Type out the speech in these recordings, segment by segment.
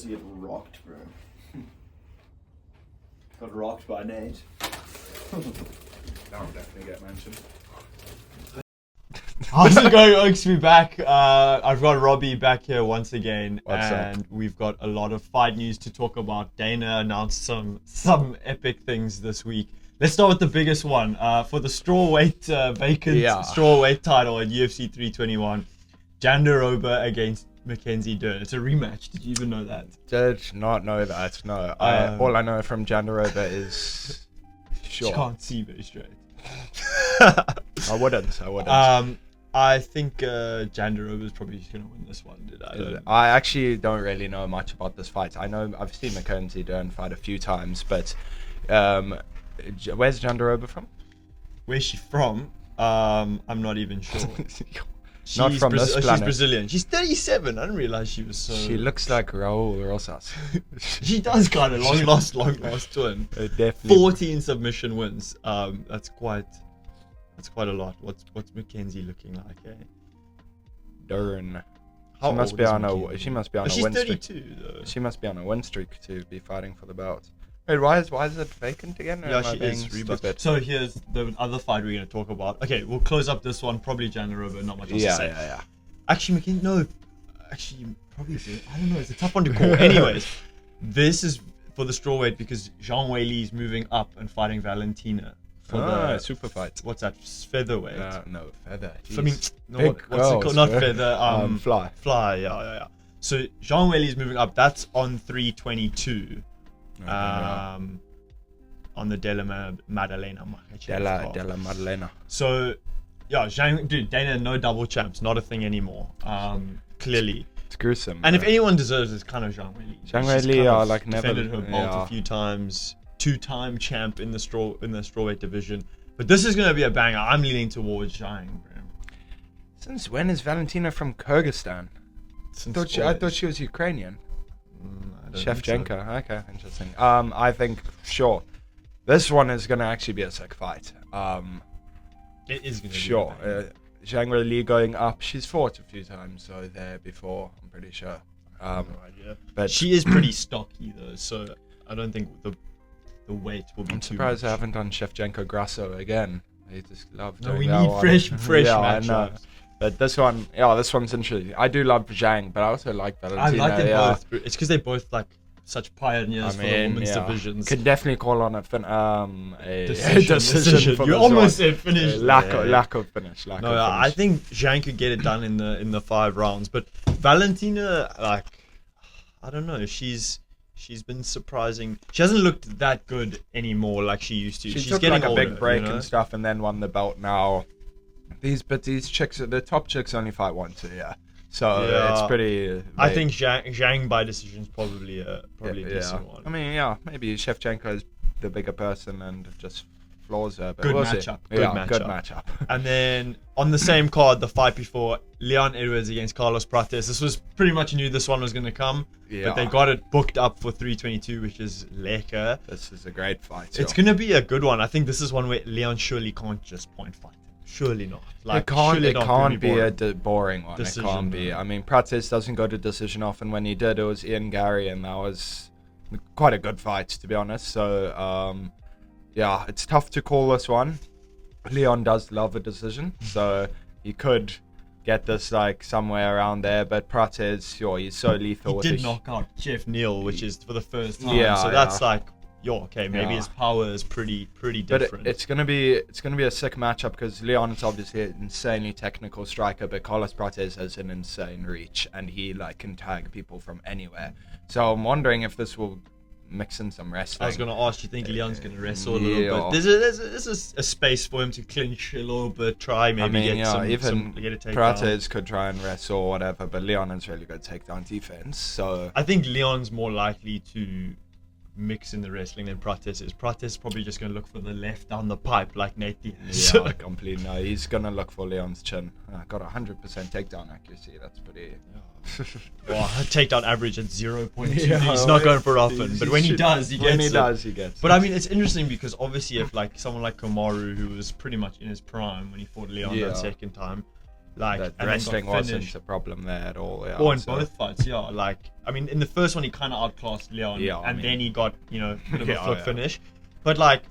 to get rocked, bro. Got rocked by Nate. That will definitely get mentioned. How's it going, Oaks? We're back. I've got Robbie back here once again. What's and up? We've got a lot of fight news to talk about. Dana announced some epic things this week. Let's start with the biggest one. For the strawweight vacant strawweight title at UFC 321, Jandiroba against Mackenzie Dern. It's a rematch. Did you even know that? Did not know that. No. All I know from Jandiroba is She can't see very straight. I wouldn't. I think Jandiroba is probably just going to win this one. I actually don't really know much about this fight. I know I've seen Mackenzie Dern fight a few times, but where's Jandiroba from? Where's she from? I'm not even sure. Not from this planet. She's Brazilian. She's 37. I didn't realize she was so... She looks like Raul Rosas. She does kind of long lost twin. Definitely. 14 submission wins. That's quite a lot. What's Mackenzie looking like? Eh? Dern. How She must old be is on Mackenzie? a. She must be on a She's win streak. 32 though. She must be on a win streak to be fighting for the belt. Wait, why is it vacant again? Or Yeah, am I she being is. stupid? So here's the other fight we're going to talk about. Okay, we'll close up this one. Probably Jandiroba. Not much else to say. Yeah. Actually, McKinney, no. Actually, probably. I don't know. It's a tough one to call. Anyways, this is for the strawweight because Zhang Weili is moving up and fighting Valentina for the super fight. What's that? Featherweight. No, feather. I mean, no, Big what's it called? girls, Not bro. feather. Fly. Fly. Yeah. So Zhang Weili is moving up. That's on 322. On the Della Maddalena. Della Maddalena. So, yeah, Zhang, dude, Dana, no double champs, not a thing anymore. Clearly. It's gruesome. And if bro. anyone deserves it, it's kind of Zhang Weili. Zhang She's Weili kind are of like never defended her belt a few times, 2-time champ in the strawweight division. But this is going to be a banger. I'm leaning towards Zhang, bro. Since when is Valentina from Kyrgyzstan? I thought she was Ukrainian. I don't think so. Schevchenko. Okay, interesting. I think sure. This one is gonna actually be a sick fight. It is going to Sure. be a banger. Zhang Weili going up. She's fought a few times, so there before. I'm pretty sure. No idea. But She is pretty stocky, though, so I don't think the weight will be I'm too surprised much. I haven't done Schevchenko Grasso again. They just love No, doing we that need one. fresh Yeah, I know. matchups. But this one's interesting. I do love Zhang, but I also like Valentina. I like them yeah. both. It's because they're both like such pioneers for the women's divisions. Could definitely call on a Decision. for You this almost one. said finish. Lack of finish. No, I think Zhang could get it done in the 5 rounds, but Valentina, like, I don't know. She's been surprising. She hasn't looked that good anymore like she used to. She She's took getting like a older, big break you know? and stuff, and then won the belt. Now, these chicks, the top chicks only fight 1-2, yeah. So Yeah. it's pretty. I think Zhang by decision is probably a decent one. I mean, yeah, maybe Schevchenko is the bigger person and just floors her. But Good we'll see. matchup. Good Good matchup. And then on the same card, the fight before, Leon Edwards against Carlos Prates. This was pretty much knew this one was going to come, but they got it booked up for 322, which is lekker. This is a great fight. It's going to be a good one. I think this is one where Leon surely can't just point fight. Surely not. Like, it can't be boring. a boring one. Decision, it can't be. no. I mean, Prates doesn't go to decision often. When he did, it was Ian Gary, and that was quite a good fight, to be honest. So, yeah, it's tough to call this one. Leon does love a decision, so he could get this like somewhere around there. But Prates, sure, he's so lethal. He did knock out Jeff Neal, which is for the first time. Yeah, so that's yeah. like, okay, maybe Yeah. his power is pretty But different. it's gonna be a sick matchup because Leon is obviously an insanely technical striker, but Carlos Prates has an insane reach and he like can tag people from anywhere. So I'm wondering if this will mix in some wrestling. I was going to ask, you think Leon's going to wrestle a little Yeah. bit? There's a space for him to clinch a little bit, try maybe get a takedown. Prates could try and wrestle or whatever, but Leon is really good takedown defense. So I think Leon's more likely to mix in the wrestling than Prates is. Prates is probably just going to look for the left down the pipe like Nate Diaz. yeah, completely. No, he's gonna look for Leon's chin. Got 100% takedown accuracy. That's pretty. Well, takedown average at 0.2. Yeah, He's not going for it often, but when he does, he gets it. he gets. But I mean, it's interesting because obviously if like someone like Kamaru, who was pretty much in his prime when he fought Leon Yeah. that second time, Like, That and wrestling then got wasn't finished. a problem there at all. Yeah, Or in so- both fights, yeah. Like, I mean, in the first one, he kind of outclassed Leon, Yeah, I and mean- then he got, you know, a bit of a Yeah, flip yeah. finish. But, like,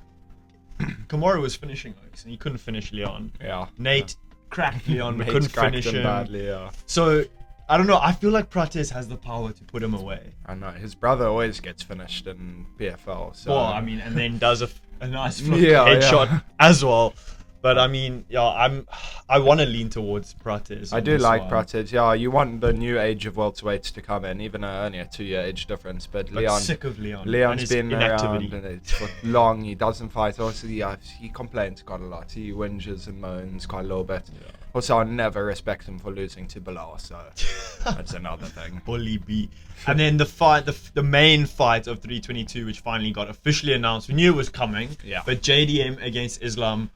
Kamaru was finishing Oaks, and he couldn't finish Leon. Yeah. Nate cracked Leon, but Nate's couldn't cracked finish him him. badly, yeah. So, I don't know. I feel like Prates has the power to put him away. I know. His brother always gets finished in PFL. So. Well, I mean, and then does a nice flip Yeah, headshot yeah. as well. But I mean, yeah, I want to lean towards Prates. I do like Prates. Yeah, you want the new age of welterweights to come in, even only a 2-year age difference. But Leon, sick of Leon's Leon's been inactivity. around and it's for long. He doesn't fight. Also, yeah, he complains quite a lot. He whinges and moans quite a little bit. Yeah. Also, I never respect him for losing to Bilal, so that's another thing. Bully B. And then the fight, the main fight of 322, which finally got officially announced. We knew it was coming. Yeah. But JDM against Islam.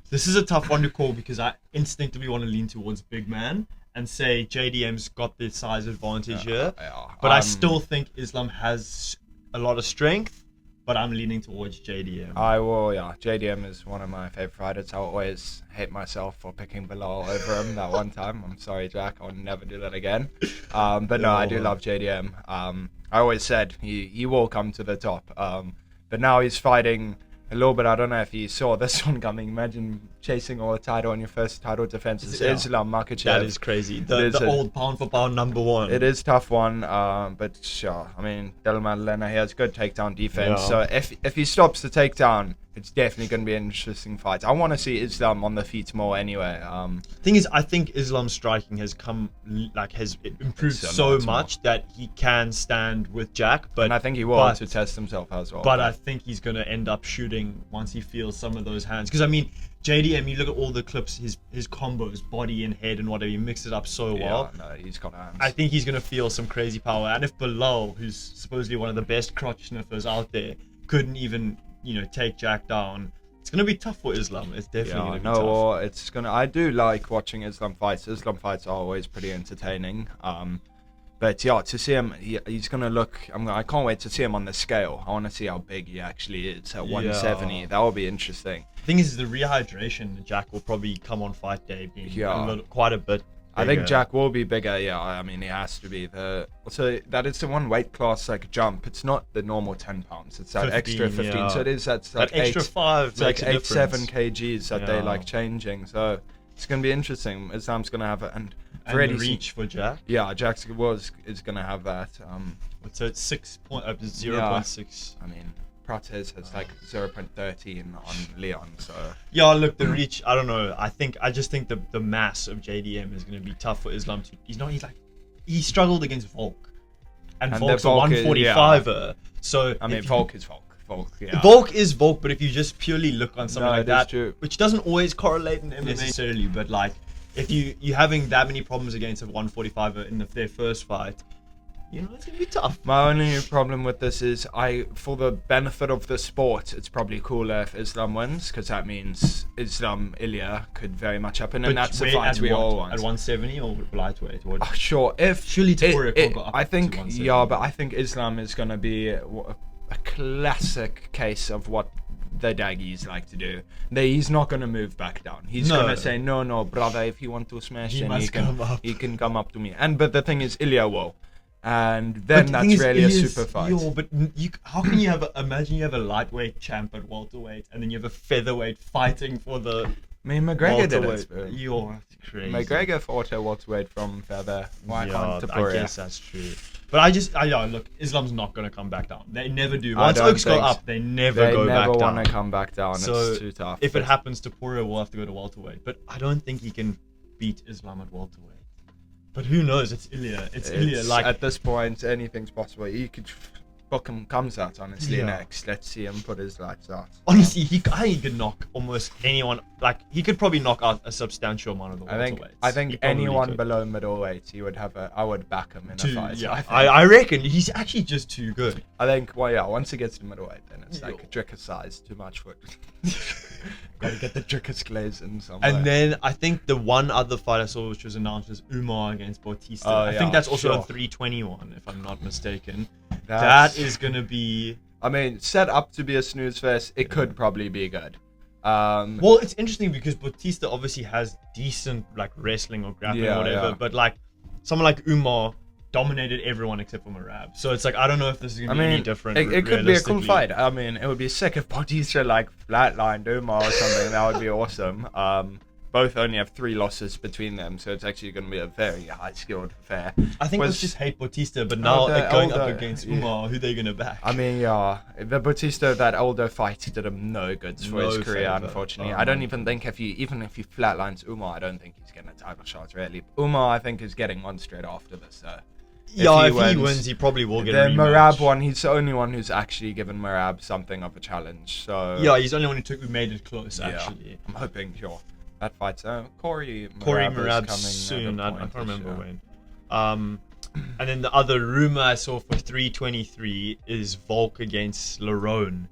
This is a tough one to call because I instinctively want to lean towards big man and say JDM's got the size advantage here. Yeah. But I still think Islam has a lot of strength, but I'm leaning towards JDM. I will, yeah. JDM is one of my favorite fighters. I always hate myself for picking Bilal over him that one time. I'm sorry, Jack. I'll never do that again. But no, I do love JDM. I always said he will come to the top. But now he's fighting a little bit. I don't know if you saw this one coming. Imagine chasing all the title on your first title defense. It's Islam Makhachev. That is crazy. The old pound for pound number one. It is tough one, but sure. I mean, Del Madalena, he has good takedown defense. Yeah. So if he stops the takedown, it's definitely going to be an interesting fight. I want to see Islam on the feet more anyway. Thing is, I think Islam's striking has has improved so much that he can stand with Jack. But and I think he will to test himself as well. But I think he's going to end up shooting once he feels some of those hands. Because I mean, JDM, you look at all the clips, his combos, body and head and whatever, he mixes it up so well. No, he's got hands. I think he's going to feel some crazy power. And if Bilal, who's supposedly one of the best crotch sniffers out there, couldn't even, take Jack down, it's going to be tough for Islam. It's definitely going to be tough. Well, it's going to... I do like watching Islam fights. Islam fights are always pretty entertaining. But yeah, to see him, he's going to look... I can't wait to see him on the scale. I want to see how big he actually is at 170. That will be interesting. The thing is, the rehydration, Jack will probably come on fight day being quite a bit bigger. I think Jack will be bigger, yeah. I mean, he has to be. Also, that is the one weight class, jump. It's not the normal 10 pounds. It's that 15, extra 15. yeah. So it is that extra 5 It's like makes a 8-7 kgs that they changing. So it's going to be interesting. Islam's going to have it. And the reach for Jack. Yeah, Jack is going to have that. So it's 0.6. I mean, Prates has 0.13 on Leon, so... Yeah, look, the reach, I don't know. I just think the mass of JDM is going to be tough for Islam. He struggled against Volk. And Volk's a 145er. So... I mean, Volk is Volk. Volk is Volk, but if you just purely look on something like that, true. which doesn't always correlate in MMA necessarily, but if you're having that many problems against a 145er in their first fight, it's going to be tough. My only problem with this is for the benefit of the sport, it's probably cooler if Islam wins, because that means Islam Ilya could very much happen, and that's the fight we all want. At 170 or lightweight? Sure. Surely Topuria can't go up I think, to 170. yeah, but I think Islam is going to be a classic case of what the Daggies like to do. He's not going to move back down. He's going to say, no, brother, if you want to smash him, he can come up to me. But the thing is, Ilya will. And then that's really a super fight. But how can you imagine you have a lightweight champ at welterweight and then you have a featherweight fighting for the... I mean, McGregor did it. That's crazy. McGregor fought a welterweight from feather. Why can't Topuria? I guess that's true. But look, Islam's not going to come back down. They never do. Once Oaks go up, they never go back down. They never want to come back down. So it's too tough. If it happens to Topuria, we'll have to go to welterweight. But I don't think he can beat Islam at welterweight. But who knows? It's Ilya. It's Ilya. At this point, anything's possible. He could book him comes out honestly next. Let's see him put his lights out. Honestly, he could knock almost anyone. He could probably knock out a substantial amount of the welterweights. I think anyone below middleweight, I would back him in a fight. Yeah, I reckon he's actually just too good. I think. Once he gets to middleweight, then it's like Dricker's size, too much for it. Gotta get the Dricker's glaze in somewhere. And then I think the one other fight I saw which was announced was Umar against Bautista. I think that's also a 321, if I'm not mistaken. That is gonna be. I mean, set up to be a snooze fest. It could probably be good. Well, it's interesting because Bautista obviously has decent like wrestling or grappling or whatever, but like someone like Umar dominated everyone except for Merab. So it's like I don't know if this is gonna be any different. It could be a cool fight. I mean, it would be sick if Bautista like flatlined Umar or something. That would be awesome. Both only have 3 losses between them, so it's actually going to be a very high-skilled affair. I think let's just hate Bautista, but now going up against Umar, who they going to back? I mean, yeah, the Bautista, that older fight did him no goods for his career, unfortunately. I don't even think if he flatlines Umar, I don't think he's getting a title shot, really. Umar, I think, is getting one straight after this, so... If he wins, he probably will get a rematch. The Merab one, he's the only one who's actually given Merab something of a challenge, so... Yeah, he's the only one who made it close, actually. I'm hoping, sure. That fight's Corey Merab soon. I can't remember when. And then the other rumor I saw for 323 is Volk against Lerone.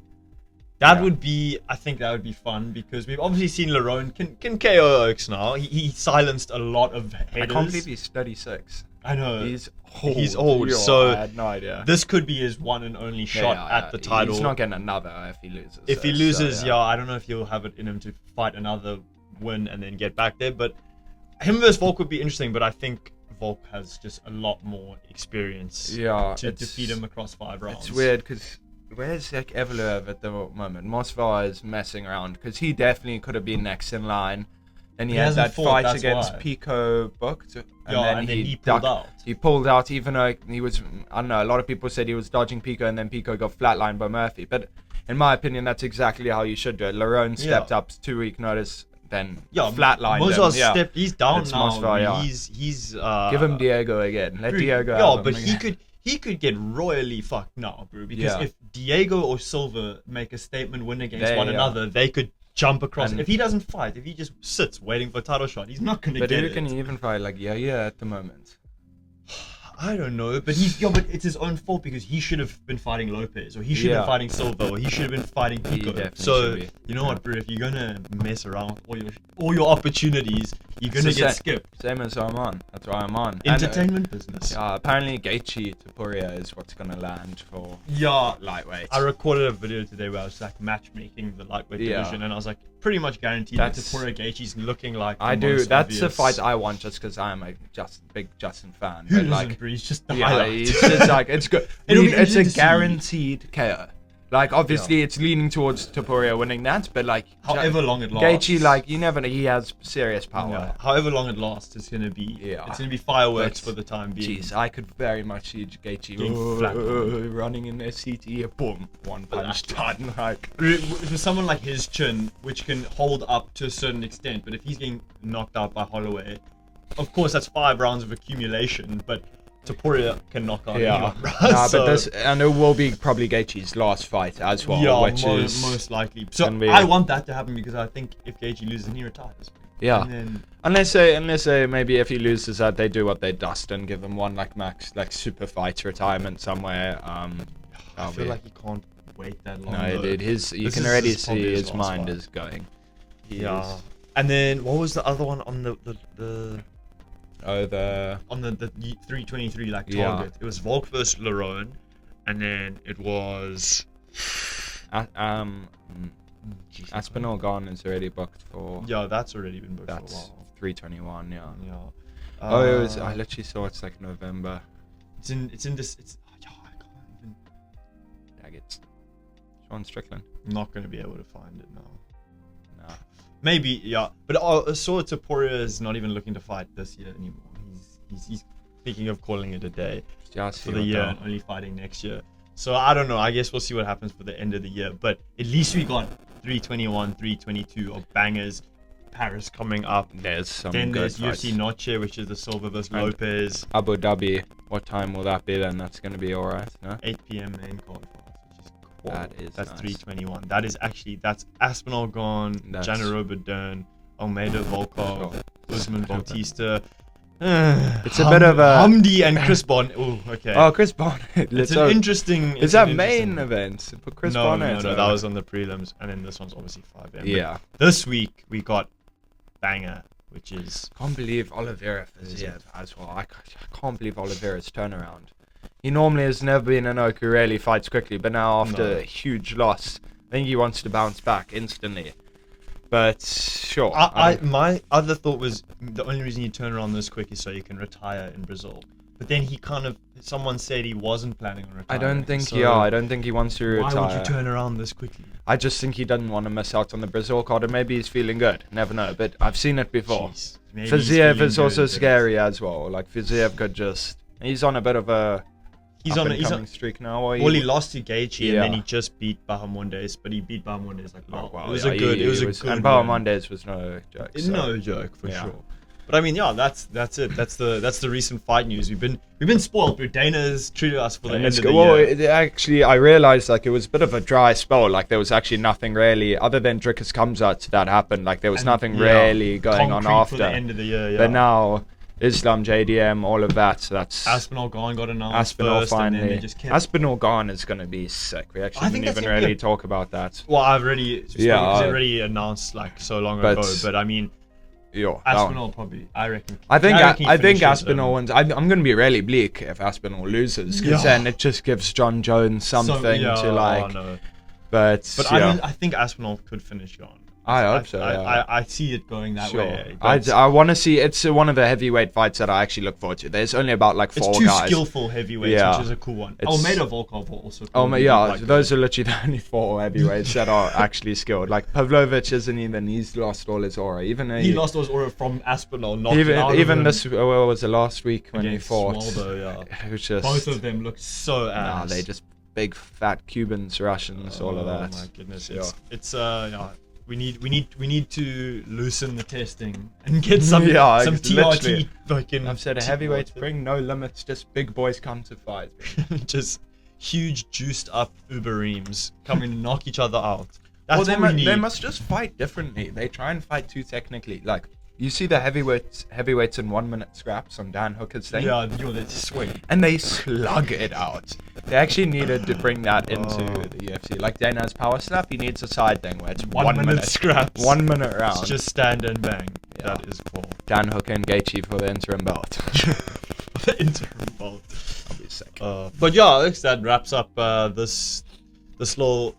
That would be, I think that would be fun because we've obviously seen Lerone can KO Oaks now. He silenced a lot of headers. I can't believe he's 36. I know. He's old. He's old, so I had no idea. This could be his one and only shot at the title. He's not getting another if he loses. If he loses, I don't know if he'll have it in him to fight another win and then get back there, but him versus Volk would be interesting, but I think Volk has just a lot more experience to defeat him across 5 rounds. It's weird because where's Zach Evloev at the moment? Mosvar is messing around because he definitely could have been next in line, and he had that fight against Pico booked, and then he pulled out. He pulled out even though he was, I don't know, a lot of people said he was dodging Pico and then Pico got flatlined by Murphy, but in my opinion that's exactly how you should do it. Lerone stepped up 2 week notice, then flatlined him. Stepped. He's down now. Mosvar, He's give him Diego again. Let Diego have him but again. he could get royally fucked now, bro. Because if Diego or Silva make a statement win against one another, they could jump across. If he doesn't fight, if he just sits waiting for a title shot, he's not gonna get it. But who can he even fight like at the moment? I don't know, but but it's his own fault because he should have been fighting Lopez, or he should have been fighting Silva, or he should have been fighting Pico. So you know what, bro? If you're gonna mess around with all your opportunities, you're gonna get skipped. Same as I'm on. That's why I'm on. Entertainment business. Apparently Gaethje Topuria is what's gonna land for lightweight. I recorded a video today where I was like matchmaking the lightweight division, and I was like pretty much guaranteed that Topuria Gaethje's looking like that's obvious. A fight I want just because I'm a big Justin fan. Who doesn't, bro? He's just the highlight. It's like it's good. It's a guaranteed KO. Like obviously it's leaning towards Topuria winning that, but like however long it lasts, Gaethje, you never know, he has serious power. Yeah. However long it lasts, it's gonna be fireworks for the time being. Jeez, I could very much see Gaethje running in their CT, boom, one punch done. Like for someone like his chin, which can hold up to a certain extent, but if he's getting knocked out by Holloway, of course that's 5 rounds of accumulation, but Topuria can knock out anyone, right? And it will be probably Gaethje's last fight as well, which is most likely. So I want that to happen because I think if Gaethje loses, then he retires. Yeah, unless they maybe if he loses that, they do what they dust and give him one max super fight retirement somewhere. I feel like he can't wait that long. No, dude, you can already see his mind is going. And then what was the other one on the on the 323 target? It was Volk versus Lerone, and then it was Aspinall Gone is already booked for. Yeah, that's already been booked. That's for a while. 321. Yeah. It was. I literally saw it's like November. It's in this. I can't even. Daggett. Sean Strickland. I'm not gonna be able to find it now. No. Maybe, but I saw Topuria is not even looking to fight this year anymore. He's thinking of calling it a day for the year and only fighting next year. So I don't know. I guess we'll see what happens for the end of the year. But at least we got 321, 322 of bangers. Paris coming up. There's some then good there's fights. UFC Noche, which is the Silva versus Lopez. Abu Dhabi. What time will that be then? That's going to be alright, no? 8 p.m. main card for us, which is cool. That's nice. 321. That's Aspinall Gone, Janarobert Dern, Almeida Volkov, Usman Bautista. It's a bit of a Hamdi and Chris Bond. Oh, okay. Oh, Chris Bond. It's an interesting. Is that main event for Chris Bond? No, that was on the prelims, and then this one's obviously 5 a.m. Yeah. But this week we got banger, which is. Can't believe Oliveira is here as well. I can't believe Oliveira's turnaround. He normally has never been an oak who really fights quickly, but now after a huge loss, I think he wants to bounce back instantly. But sure. My other thought was the only reason you turn around this quick is so you can retire in Brazil. But then someone said he wasn't planning on retiring. I don't think he wants to retire. Why would you turn around this quickly? I just think he doesn't want to miss out on the Brazil card, and maybe he's feeling good. Never know, but I've seen it before. Fiziev is also scary as well. Like Fiziev could he's on a bit of a he's on streak now. Well, he lost to Gaethje and then he just beat Bahamondes, but he beat Bahamondes like wow. It was a good and Bahamondes was no joke. No joke for sure. But I mean, yeah, that's it. That's the recent fight news. We've been spoiled. Dana's treated us for the end of the year. Actually, I realized like it was a bit of a dry spell. Like there was actually nothing really other than Drickus Kamzat that happened. Like there was nothing really going on after for the end of the year. Yeah. But now Islam, JDM, all of that. So that's Aspinall Gane got announced. Aspinall first, finally. and then they just kept... Aspinall Gane is going to be sick. We actually didn't even really talk about that. Well, I've already already announced like so long ago. But I mean. Aspinall probably, I reckon. I think Aspinall wins. I'm going to be really bleak if Aspinall loses, because then it just gives John Jones something to like. No. But I think Aspinall could finish Gane. I hope so. I see it going that way. I want to see. It's one of the heavyweight fights that I actually look forward to. There's only about like 4 guys. It's 2 skillful heavyweights, which is a cool one. Almeida Volkov also. Those are literally the only 4 heavyweights that are actually skilled. Like Pavlovich isn't even. He's lost all his aura. Even he lost all his aura from Aspinall. Even this was the last week when he fought. Smolder, just, both of them look so ass. They just big fat Cubans, Russians, all of that. Oh my goodness! It's We need to loosen the testing and get some TRT fucking. I've said a heavyweight bring no limits, just big boys come to fight. Just huge juiced up Ubereems coming to knock each other out. That's what we need. They must just fight differently. They try and fight too technically. Like you see the heavyweights in 1 minute scraps on Dan Hooker's thing. Yeah, they swing and they slug it out. They actually needed to bring that into the UFC. Like Dana's power slap, he needs a side thing where it's 1 minute scraps, 1 minute round. It's just stand and bang. Yeah. That is cool. Dan Hooker and Gaethje for the interim belt. The interim belt. I'll be sick. But yeah, that wraps up this little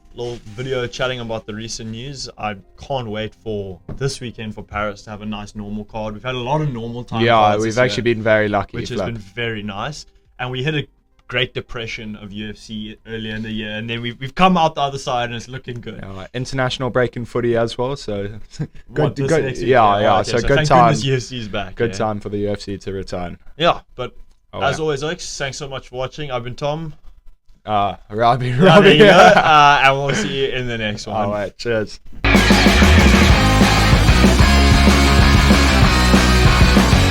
video chatting about the recent news. I can't wait for this weekend for Paris to have a nice normal card. We've had a lot of normal time. Yeah, we've actually been very lucky, which has been very nice. And we hit a great depression of UFC earlier in the year, and then we've come out the other side and it's looking good. Yeah, international break in footy as well, so good. So thank time. UFC's back. Good time for the UFC to return. Yeah, but as always, Oaks, thanks so much for watching. I've been Tom. Robbie. And we'll see you in the next one. All right, cheers.